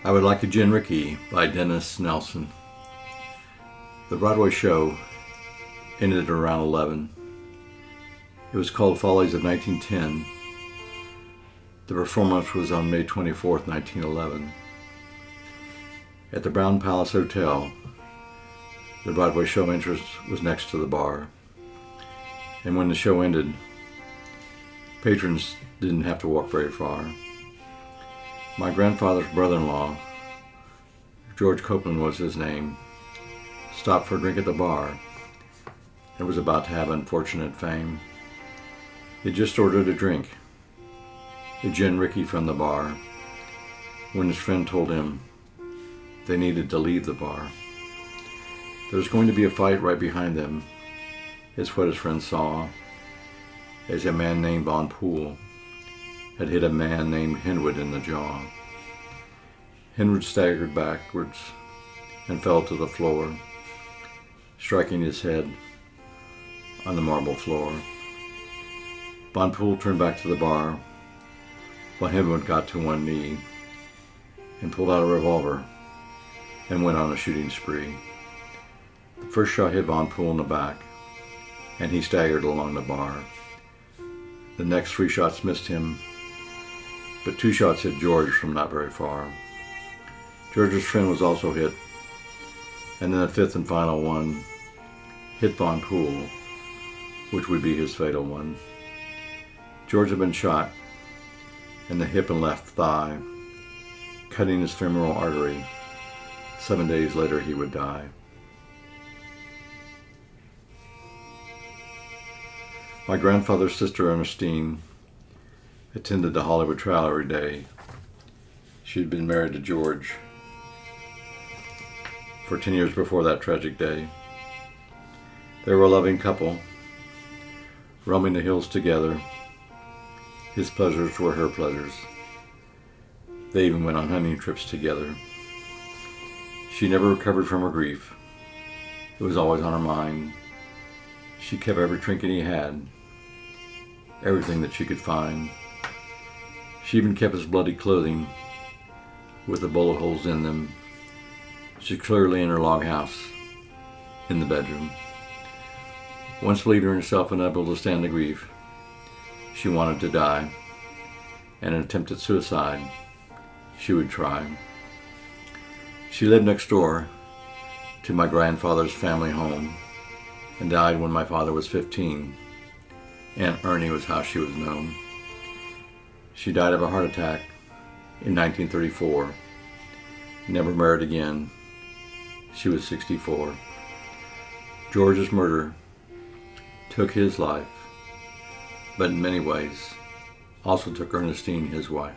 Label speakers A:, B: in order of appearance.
A: I Would Like a Gin Rickey by Dennis Nelson. The Broadway show ended at around 11. It was called Follies of 1910. The performance was on May 24th, 1911. At the Brown Palace Hotel, the Broadway show entrance was next to the bar. And when the show ended, patrons didn't have to walk very far. My grandfather's brother-in-law, George Copeland was his name, stopped for a drink at the bar and was about to have unfortunate fame. He just ordered a drink, a gin Rickey from the bar, when his friend told him they needed to leave the bar. There was going to be a fight right behind them, is what his friend saw, as a man named Von Poole had hit a man named Henwood in the jaw. Henwood staggered backwards and fell to the floor, striking his head on the marble floor. Von Poole turned back to the bar while Henwood got to one knee and pulled out a revolver and went on a shooting spree. The first shot hit Von Poole in the back, and he staggered along the bar. The next 3 shots missed him, but 2 shots hit George from not very far. George's friend was also hit, and then the 5th and final one hit Von Poole, which would be his fatal one. George had been shot in the hip and left thigh, cutting his femoral artery. 7 days later, he would die. My grandfather's sister Ernestine attended the Hollywood trial every day. She had been married to George for 10 years before that tragic day. They were a loving couple, roaming the hills together. His pleasures were her pleasures. They even went on hunting trips together. She never recovered from her grief. It was always on her mind. She kept every trinket he had, everything that she could find. She even kept his bloody clothing with the bullet holes in them, securely in her log house in the bedroom. Once believing herself unable to stand the grief, she wanted to die, and an attempt at suicide she would try. She lived next door to my grandfather's family home and died when my father was 15. Aunt Ernie was how she was known. She died of a heart attack in 1934. Never married again. She was 64. George's murder took his life, but in many ways also took Ernestine his wife.